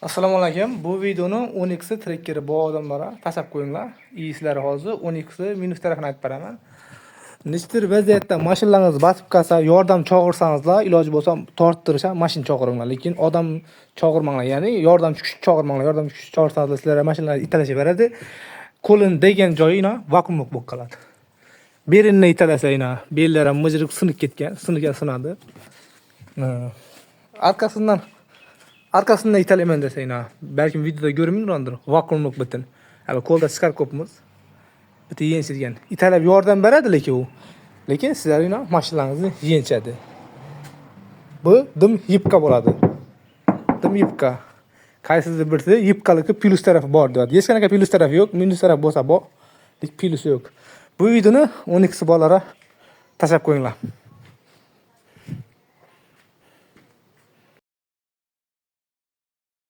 Assalomu alaykum. Bu videoni 10x trekkeri bor odamlarga tashlab qo'yinglar. Sizlar hozir 10x minus tarafini aytib beraman. Nechtir vaziyatda mashinalarningiz bosib qolsa, yordam chaqirsanizlar, iloji bo'lsa torttirish ham mashina chaqiringlar, lekin odam chaqirmanglar. Ya'ni yordamchi kuch chaqirmanglar. Yordamchi kuch chaqirsanizlar, sizlar mashinalar italashaveradi. Qo'lin degan joyina vakuumlik bo'lib qoladi. Berinni italasayna, bellar ham mijirib sinib ketgan, sinadi. Arkasından italayman desayna. Belki videoda görmüyordur. Vakuumlik bitin. Hali qo'lda chiqarib ko'pmiz. Bitta yenchilgan. Italab yordam beradi lekin u. Lekin sizlar mashinalaringizni yenchadi. Bu dim yipqa bo'ladi. Dim yipqa. Qaysidir birida yipqaligi plus tarafi bor deyapti. Hech qanaqa plus tarafi yo'q, minus taraf bo'lsa bor, lekin plus yo'q. Bu videoni 10x bolalara tashlab qo'yinglar.